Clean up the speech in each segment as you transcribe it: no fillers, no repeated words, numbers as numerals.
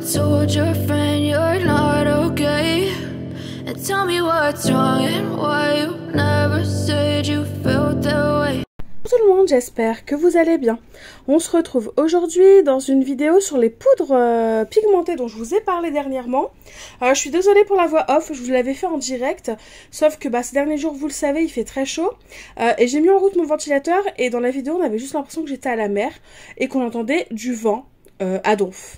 told your friend you're not okay? And tell me what's wrong and why you never said you felt that way. Bonjour tout le monde, j'espère que vous allez bien. On se retrouve aujourd'hui dans une vidéo sur les poudres pigmentées dont je vous ai parlé dernièrement. Je suis désolée pour la voix off, je vous l'avais fait en direct, sauf que ces derniers jours, vous le savez, il fait très chaud. Et j'ai mis en route mon ventilateur et dans la vidéo, on avait juste l'impression que j'étais à la mer et qu'on entendait du vent à donf.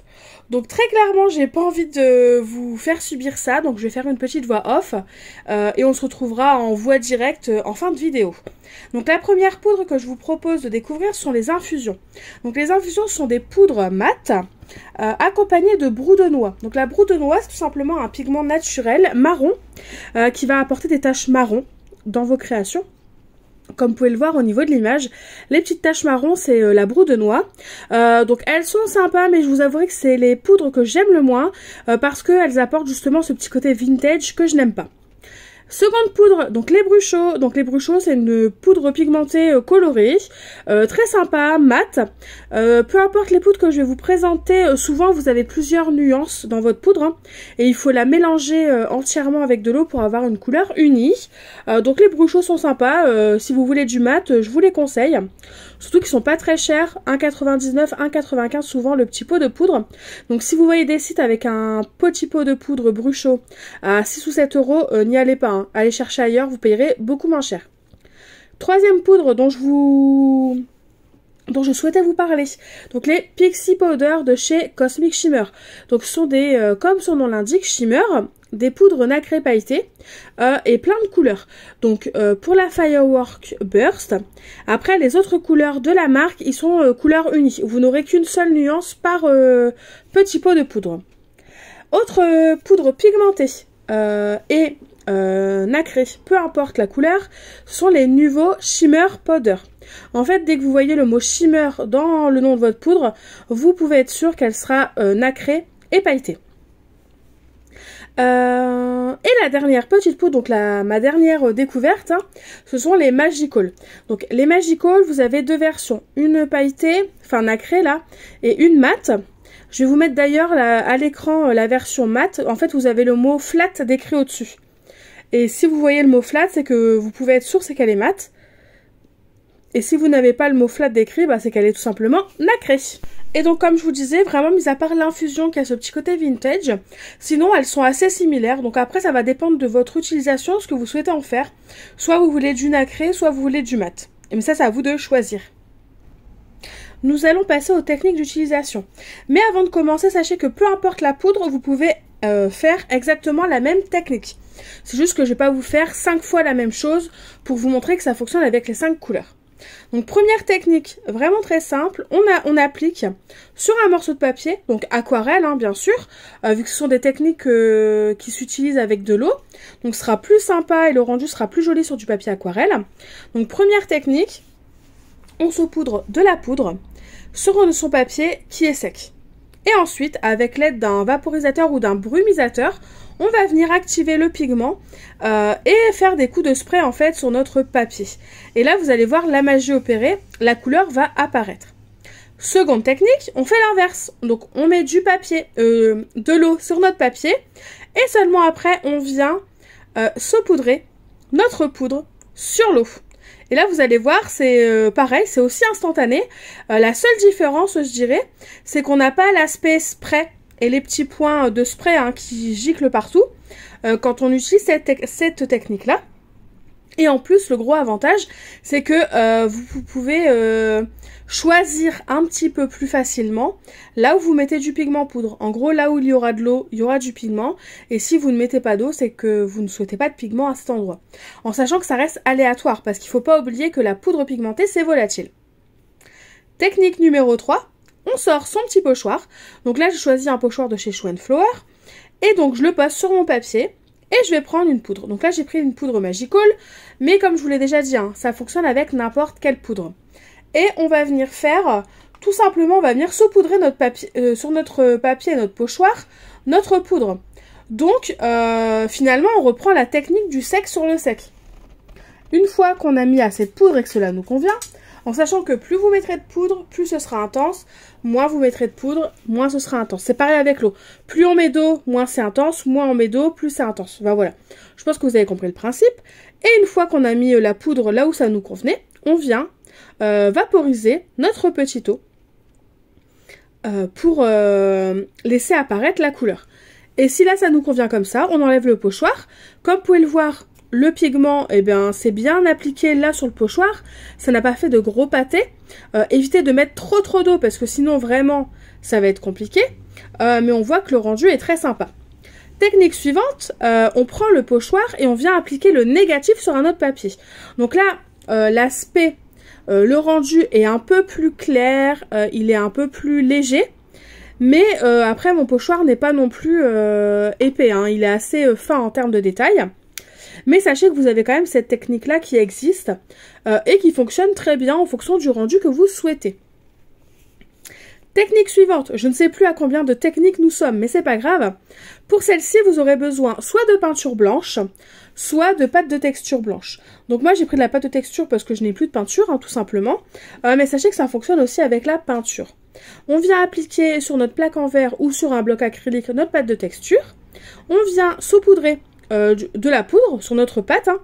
Donc très clairement, j'ai pas envie de vous faire subir ça, donc je vais faire une petite voix off et on se retrouvera en voix directe en fin de vidéo. Donc la première poudre que je vous propose de découvrir sont les infusions. Donc les infusions sont des poudres mates accompagnées de brou de noix. Donc la brou de noix, c'est tout simplement un pigment naturel marron qui va apporter des taches marron dans vos créations. Comme vous pouvez le voir au niveau de l'image, les petites taches marron, c'est la brou de noix. Donc elles sont sympas, mais je vous avouerai que c'est les poudres que j'aime le moins parce qu'elles apportent justement ce petit côté vintage que je n'aime pas. Seconde poudre, donc les bruchots. Donc les bruchots, c'est une poudre pigmentée colorée, très sympa, mate. Peu importe les poudres que je vais vous présenter, souvent vous avez plusieurs nuances dans votre poudre, hein, et il faut la mélanger entièrement avec de l'eau pour avoir une couleur unie. Donc les bruchots sont sympas, si vous voulez du mat, je vous les conseille. Surtout qu'ils sont pas très chers, 1,99, 1,95 souvent le petit pot de poudre. Donc si vous voyez des sites avec un petit pot de poudre bruchot à 6 ou 7 euros, n'y allez pas, hein. Allez chercher ailleurs, vous payerez beaucoup moins cher. Troisième poudre dont je souhaitais vous parler. Donc les Pixie Powder de chez Cosmic Shimmer. Donc ce sont des, comme son nom l'indique, shimmer, des poudres nacrées pailletées et plein de couleurs. Donc pour la Firework Burst, après les autres couleurs de la marque, ils sont couleurs unies. Vous n'aurez qu'une seule nuance par petit pot de poudre. Autre poudre pigmentée et nacrée, peu importe la couleur, sont les nouveaux Shimmer Powder. En fait, dès que vous voyez le mot shimmer dans le nom de votre poudre, vous pouvez être sûr qu'elle sera nacrée et pailletée. Et la dernière petite poudre, donc ma dernière découverte, hein, ce sont les Magical. Donc les Magical, vous avez deux versions, une pailletée, enfin nacrée là, et une mate. Je vais vous mettre d'ailleurs à l'écran la version mate. En fait, vous avez le mot flat décrit au-dessus. Et si vous voyez le mot flat, c'est que vous pouvez être sûr c'est qu'elle est mate. Et si vous n'avez pas le mot flat décrit, c'est qu'elle est tout simplement nacrée. Et donc comme je vous disais, vraiment mis à part l'infusion qui a ce petit côté vintage, sinon elles sont assez similaires. Donc après ça va dépendre de votre utilisation, ce que vous souhaitez en faire. Soit vous voulez du nacré, soit vous voulez du mat. Et ça c'est à vous de choisir. Nous allons passer aux techniques d'utilisation. Mais avant de commencer, sachez que peu importe la poudre, vous pouvez faire exactement la même technique. C'est juste que je ne vais pas vous faire 5 fois la même chose pour vous montrer que ça fonctionne avec les 5 couleurs. Donc première technique, vraiment très simple, on applique sur un morceau de papier, donc aquarelle hein, bien sûr, vu que ce sont des techniques qui s'utilisent avec de l'eau, donc ce sera plus sympa et le rendu sera plus joli sur du papier aquarelle. Donc première technique, on saupoudre de la poudre sur son papier qui est sec. Et ensuite, avec l'aide d'un vaporisateur ou d'un brumisateur, on va venir activer le pigment et faire des coups de spray en fait sur notre papier. Et là, vous allez voir la magie opérer, la couleur va apparaître. Seconde technique, on fait l'inverse. Donc, on met du papier, de l'eau sur notre papier et seulement après, on vient saupoudrer notre poudre sur l'eau. Et là, vous allez voir, c'est pareil, c'est aussi instantané. La seule différence, je dirais, c'est qu'on n'a pas l'aspect spray et les petits points de spray hein, qui giclent partout quand on utilise cette technique-là. Et en plus, le gros avantage, c'est que vous pouvez choisir un petit peu plus facilement là où vous mettez du pigment poudre. En gros, là où il y aura de l'eau, il y aura du pigment. Et si vous ne mettez pas d'eau, c'est que vous ne souhaitez pas de pigment à cet endroit. En sachant que ça reste aléatoire, parce qu'il ne faut pas oublier que la poudre pigmentée, c'est volatile. Technique numéro 3, on sort son petit pochoir. Donc là, j'ai choisi un pochoir de chez Show & Flower. Et donc, je le pose sur mon papier. Et je vais prendre une poudre. Donc là, j'ai pris une poudre Magical. Mais comme je vous l'ai déjà dit, hein, ça fonctionne avec n'importe quelle poudre. Et on va venir faire, tout simplement, on va venir saupoudrer notre papier, sur notre papier et notre pochoir, notre poudre. Donc, finalement, on reprend la technique du sec sur le sec. Une fois qu'on a mis assez de poudre et que cela nous convient, en sachant que plus vous mettrez de poudre, plus ce sera intense, moins vous mettrez de poudre, moins ce sera intense. C'est pareil avec l'eau. Plus on met d'eau, moins c'est intense, moins on met d'eau, plus c'est intense. Ben voilà. Je pense que vous avez compris le principe. Et une fois qu'on a mis la poudre là où ça nous convenait, on vient vaporiser notre petit eau pour laisser apparaître la couleur. Et si là ça nous convient comme ça, on enlève le pochoir. Comme vous pouvez le voir, le pigment, eh bien, c'est bien appliqué là sur le pochoir. Ça n'a pas fait de gros pâtés. Évitez de mettre trop d'eau parce que sinon vraiment ça va être compliqué. Mais on voit que le rendu est très sympa. Technique suivante, on prend le pochoir et on vient appliquer le négatif sur un autre papier. Donc là, l'aspect, le rendu est un peu plus clair, il est un peu plus léger. Mais après, mon pochoir n'est pas non plus épais, hein. Il est assez fin en termes de détails. Mais sachez que vous avez quand même cette technique-là qui existe et qui fonctionne très bien en fonction du rendu que vous souhaitez. Technique suivante, je ne sais plus à combien de techniques nous sommes, mais c'est pas grave. Pour celle-ci, vous aurez besoin soit de peinture blanche, soit de pâte de texture blanche. Donc moi, j'ai pris de la pâte de texture parce que je n'ai plus de peinture, hein, tout simplement. Mais sachez que ça fonctionne aussi avec la peinture. On vient appliquer sur notre plaque en verre ou sur un bloc acrylique notre pâte de texture. On vient saupoudrer de la poudre sur notre pâte, hein.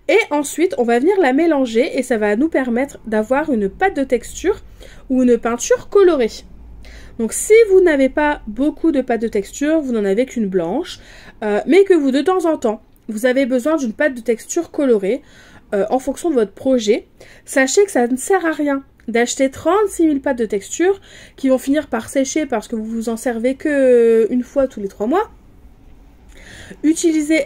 Et ensuite, on va venir la mélanger et ça va nous permettre d'avoir une pâte de texture ou une peinture colorée. Donc si vous n'avez pas beaucoup de pâte de texture, vous n'en avez qu'une blanche, mais que vous, de temps en temps, vous avez besoin d'une pâte de texture colorée en fonction de votre projet, sachez que ça ne sert à rien d'acheter 36 000 pâtes de texture qui vont finir par sécher parce que vous vous en servez qu'une fois tous les 3 mois.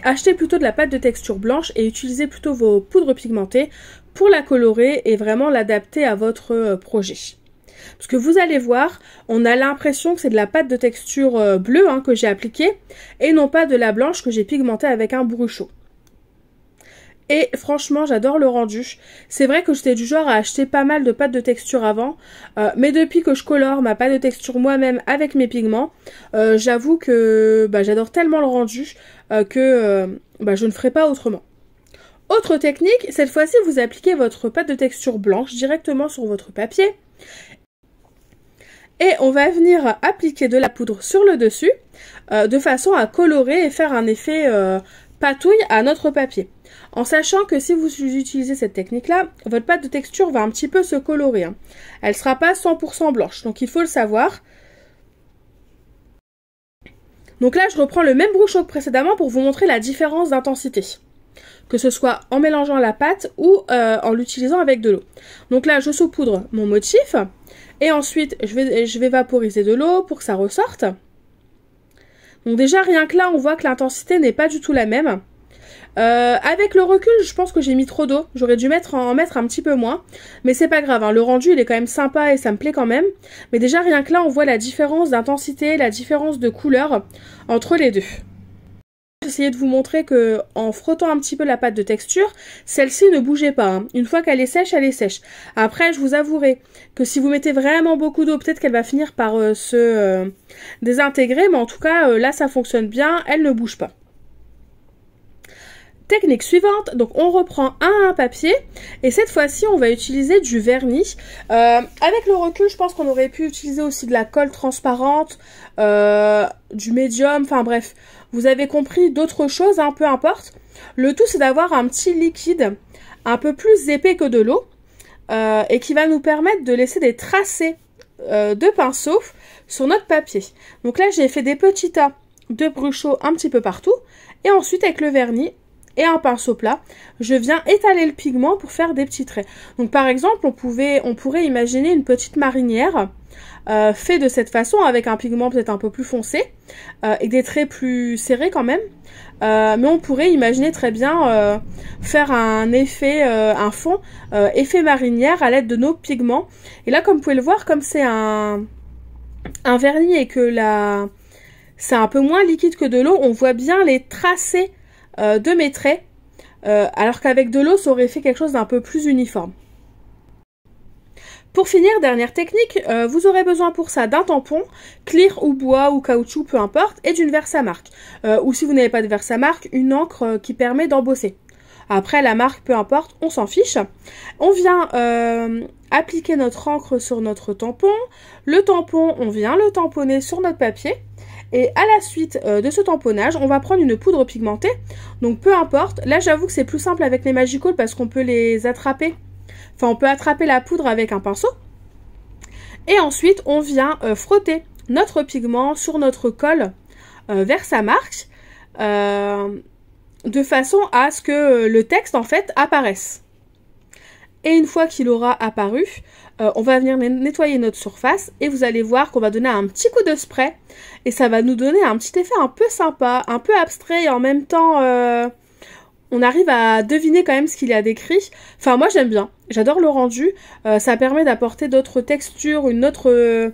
Achetez plutôt de la pâte de texture blanche et utilisez plutôt vos poudres pigmentées pour la colorer et vraiment l'adapter à votre projet. Parce que vous allez voir, on a l'impression que c'est de la pâte de texture bleue, hein, que j'ai appliquée et non pas de la blanche que j'ai pigmentée avec un brushot. Et franchement, j'adore le rendu. C'est vrai que j'étais du genre à acheter pas mal de pâtes de texture avant. Mais depuis que je colore ma pâte de texture moi-même avec mes pigments, j'avoue que j'adore tellement le rendu que je ne ferai pas autrement. Autre technique, cette fois-ci, vous appliquez votre pâte de texture blanche directement sur votre papier. Et on va venir appliquer de la poudre sur le dessus de façon à colorer et faire un effet patouille à notre papier. En sachant que si vous utilisez cette technique-là, votre pâte de texture va un petit peu se colorer, hein. Elle ne sera pas 100% blanche, donc il faut le savoir. Donc là, je reprends le même brushot que précédemment pour vous montrer la différence d'intensité. Que ce soit en mélangeant la pâte ou en l'utilisant avec de l'eau. Donc là, je saupoudre mon motif. Et ensuite, je vais vaporiser de l'eau pour que ça ressorte. Donc déjà, rien que là, on voit que l'intensité n'est pas du tout la même. Avec le recul, je pense que j'ai mis trop d'eau. J'aurais dû en mettre un petit peu moins. Mais c'est pas grave, hein. Le rendu, il est quand même sympa et ça me plaît quand même. Mais déjà, rien que là, on voit la différence d'intensité, la différence de couleur entre les deux. J'essayais de vous montrer que en frottant un petit peu la pâte de texture, celle-ci ne bougeait pas, hein. Une fois qu'elle est sèche, elle est sèche. Après, je vous avouerai que si vous mettez vraiment beaucoup d'eau, peut-être qu'elle va finir par se désintégrer. Mais en tout cas, là, ça fonctionne bien. Elle ne bouge pas. Technique suivante, donc on reprend un papier et cette fois-ci on va utiliser du vernis. Avec le recul, je pense qu'on aurait pu utiliser aussi de la colle transparente, du médium, enfin bref, vous avez compris, d'autres choses, hein, peu importe. Le tout c'est d'avoir un petit liquide un peu plus épais que de l'eau et qui va nous permettre de laisser des tracés de pinceau sur notre papier. Donc là j'ai fait des petits tas de brushot un petit peu partout et ensuite avec le vernis et un pinceau plat, je viens étaler le pigment pour faire des petits traits. Donc par exemple, on pourrait imaginer une petite marinière fait de cette façon avec un pigment peut-être un peu plus foncé et des traits plus serrés quand même. Mais on pourrait imaginer très bien faire un effet, un fond effet marinière à l'aide de nos pigments. Et là, comme vous pouvez le voir, comme c'est un vernis et que c'est un peu moins liquide que de l'eau, on voit bien les tracés de mes traits, alors qu'avec de l'eau, ça aurait fait quelque chose d'un peu plus uniforme. Pour finir, dernière technique, vous aurez besoin pour ça d'un tampon, clear ou bois ou caoutchouc, peu importe, et d'une Versamark. Ou si vous n'avez pas de Versamark, une encre qui permet d'embosser. Après, la marque, peu importe, on s'en fiche. On vient appliquer notre encre sur notre tampon. Le tampon, on vient le tamponner sur notre papier. Et à la suite de ce tamponnage, on va prendre une poudre pigmentée. Donc peu importe. Là, j'avoue que c'est plus simple avec les Magical parce qu'on peut les attraper. Enfin, on peut attraper la poudre avec un pinceau. Et ensuite, on vient frotter notre pigment sur notre colle vers sa marque. De façon à ce que le texte, en fait, apparaisse. Et une fois qu'il aura apparu, on va venir nettoyer notre surface et vous allez voir qu'on va donner un petit coup de spray et ça va nous donner un petit effet un peu sympa, un peu abstrait et en même temps on arrive à deviner quand même ce qu'il y a décrit. Enfin moi j'aime bien, j'adore le rendu, ça permet d'apporter d'autres textures, une autre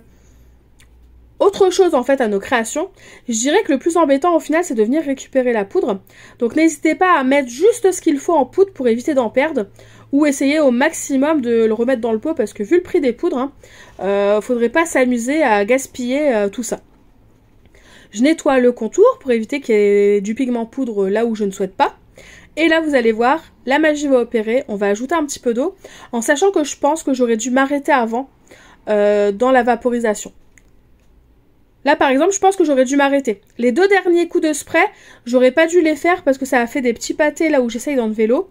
chose en fait à nos créations. Je dirais que le plus embêtant au final c'est de venir récupérer la poudre. Donc n'hésitez pas à mettre juste ce qu'il faut en poudre pour éviter d'en perdre. Ou essayer au maximum de le remettre dans le pot parce que vu le prix des poudres, faudrait pas s'amuser à gaspiller tout ça. Je nettoie le contour pour éviter qu'il y ait du pigment poudre là où je ne souhaite pas. Et là vous allez voir, la magie va opérer, on va ajouter un petit peu d'eau en sachant que je pense que j'aurais dû m'arrêter avant dans la vaporisation. Là par exemple je pense que j'aurais dû m'arrêter. Les 2 derniers coups de spray, j'aurais pas dû les faire parce que ça a fait des petits pâtés là où j'essaye d'enlever l'eau.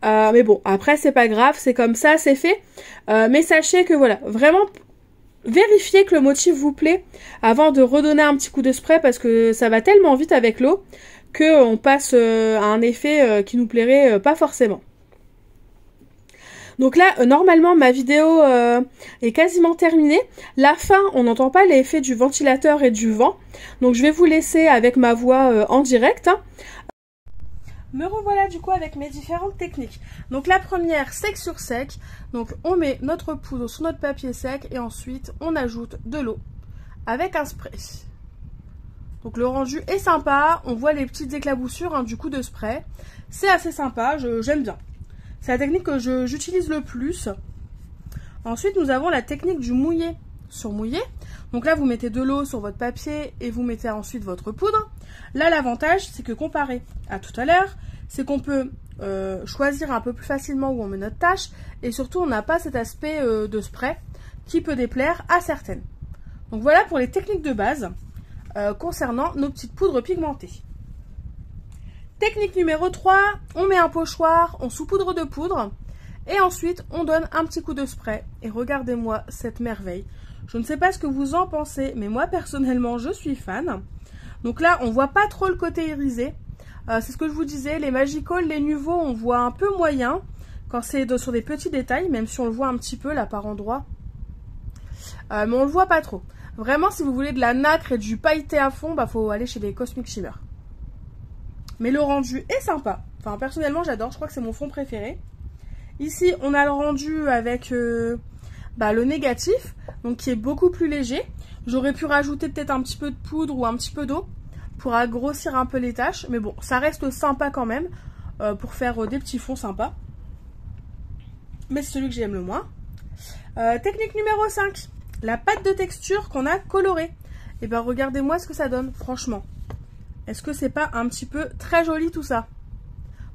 Mais bon, après c'est pas grave, c'est comme ça, c'est fait. Mais sachez que voilà, vraiment vérifiez que le motif vous plaît avant de redonner un petit coup de spray parce que ça va tellement vite avec l'eau qu'on passe à un effet qui nous plairait pas forcément. Donc là, normalement, ma vidéo est quasiment terminée. La fin, on n'entend pas l'effet du ventilateur et du vent. Donc je vais vous laisser avec ma voix en direct. Me revoilà du coup avec mes différentes techniques. Donc la première, sec sur sec. Donc on met notre poudre sur notre papier sec et ensuite on ajoute de l'eau avec un spray. Donc le rendu est sympa, on voit les petites éclaboussures du coup de spray. C'est assez sympa, j'aime bien. C'est la technique que j'utilise le plus. Ensuite nous avons la technique du mouillé sur mouillé. Donc là vous mettez de l'eau sur votre papier et vous mettez ensuite votre poudre. Là l'avantage c'est que comparé à tout à l'heure, c'est qu'on peut choisir un peu plus facilement où on met notre tâche et surtout on n'a pas cet aspect de spray qui peut déplaire à certaines. Donc voilà pour les techniques de base concernant nos petites poudres pigmentées. Technique numéro 3, on met un pochoir, on saupoudre de poudre et ensuite on donne un petit coup de spray et regardez-moi cette merveille. Je ne sais pas ce que vous en pensez, mais moi personnellement je suis fan. Donc là on voit pas trop le côté irisé. C'est ce que je vous disais, les Magical, les Nuvo on voit un peu moyen quand c'est sur des petits détails, même si on le voit un petit peu là par endroit. Mais on le voit pas trop. Vraiment si vous voulez de la nacre et du pailleté à fond, bah faut aller chez les Cosmic Shimmer. Mais le rendu est sympa. Enfin personnellement j'adore, je crois que c'est mon fond préféré. Ici on a le rendu avec le négatif, donc qui est beaucoup plus léger. J'aurais pu rajouter peut-être un petit peu de poudre ou un petit peu d'eau pour grossir un peu les taches. Mais bon, ça reste sympa quand même pour faire des petits fonds sympas. Mais c'est celui que j'aime le moins. Technique numéro 5. La pâte de texture qu'on a colorée. Et bien regardez-moi ce que ça donne, franchement. Est-ce que c'est pas un petit peu très joli tout ça?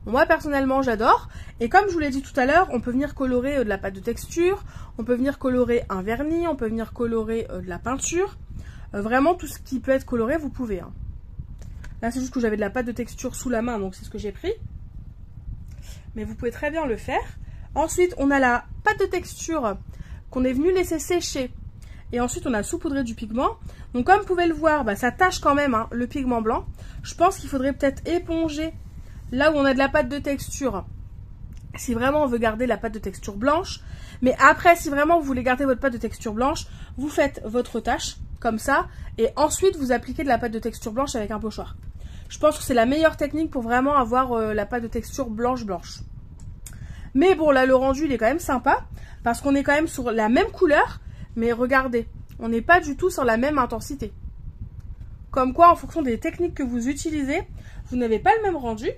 Moi personnellement j'adore et comme je vous l'ai dit tout à l'heure, on peut venir colorer de la pâte de texture, on peut venir colorer un vernis, on peut venir colorer de la peinture. Vraiment tout ce qui peut être coloré vous pouvez. Hein. Là c'est juste que j'avais de la pâte de texture sous la main donc c'est ce que j'ai pris. Mais vous pouvez très bien le faire. Ensuite on a la pâte de texture qu'on est venu laisser sécher. Et ensuite on a saupoudré du pigment. Donc comme vous pouvez le voir, ça tâche quand même le pigment blanc. Je pense qu'il faudrait peut-être éponger là où on a de la pâte de texture, si vraiment on veut garder la pâte de texture blanche. Mais après, si vraiment vous voulez garder votre pâte de texture blanche, vous faites votre tâche, comme ça. Et ensuite, vous appliquez de la pâte de texture blanche avec un pochoir. Je pense que c'est la meilleure technique pour vraiment avoir la pâte de texture blanche. Mais bon, là, le rendu, il est quand même sympa. Parce qu'on est quand même sur la même couleur. Mais regardez, on n'est pas du tout sur la même intensité. Comme quoi, en fonction des techniques que vous utilisez, vous n'avez pas le même rendu.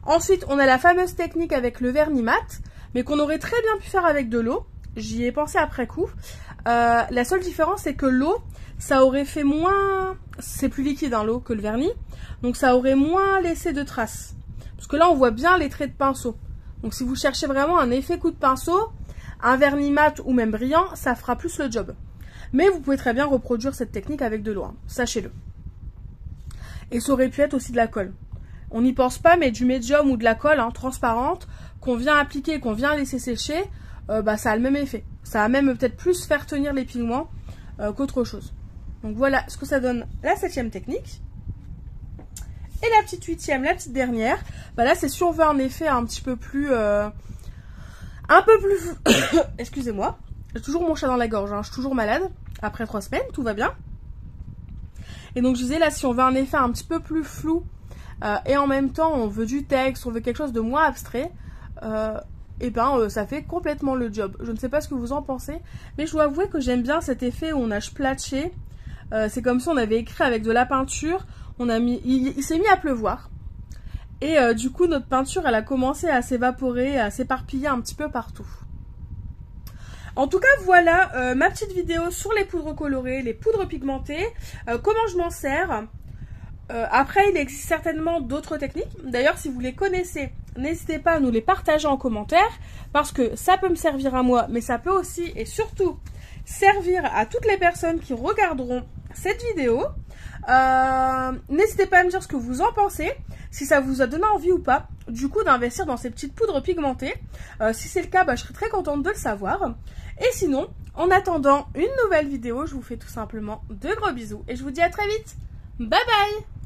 Ensuite, on a la fameuse technique avec le vernis mat, mais qu'on aurait très bien pu faire avec de l'eau. J'y ai pensé après coup. La seule différence, c'est que l'eau, ça aurait fait moins... C'est plus liquide l'eau que le vernis, donc ça aurait moins laissé de traces. Parce que là, on voit bien les traits de pinceau. Donc si vous cherchez vraiment un effet coup de pinceau, un vernis mat ou même brillant, ça fera plus le job. Mais vous pouvez très bien reproduire cette technique avec de l'eau, hein, sachez-le. Et ça aurait pu être aussi de la colle. On n'y pense pas, mais du médium ou de la colle transparente qu'on vient appliquer, qu'on vient laisser sécher, ça a le même effet. Ça va même peut-être plus faire tenir les pigments qu'autre chose. Donc voilà ce que ça donne la 7e technique. Et la petite 8e, la petite dernière, là c'est si on veut un effet un petit peu plus... excusez-moi, j'ai toujours mon chat dans la gorge, hein, je suis toujours malade, après 3 semaines, tout va bien. Et donc je disais là, si on veut un effet un petit peu plus flou, et en même temps on veut du texte, on veut quelque chose de moins abstrait, ça fait complètement le job. Je ne sais pas ce que vous en pensez, mais je dois avouer que j'aime bien cet effet où on a splatché. C'est comme si on avait écrit avec de la peinture, il s'est mis à pleuvoir. Et du coup, notre peinture, elle a commencé à s'évaporer, à s'éparpiller un petit peu partout. En tout cas, voilà ma petite vidéo sur les poudres colorées, les poudres pigmentées, comment je m'en sers. Après, il existe certainement d'autres techniques. D'ailleurs, si vous les connaissez, n'hésitez pas à nous les partager en commentaire, parce que ça peut me servir à moi, mais ça peut aussi et surtout servir à toutes les personnes qui regarderont cette vidéo. N'hésitez pas à me dire ce que vous en pensez, si ça vous a donné envie ou pas, du coup, d'investir dans ces petites poudres pigmentées. Si c'est le cas, je serais très contente de le savoir. Et sinon, en attendant une nouvelle vidéo, je vous fais tout simplement de gros bisous et je vous dis à très vite. Bye bye!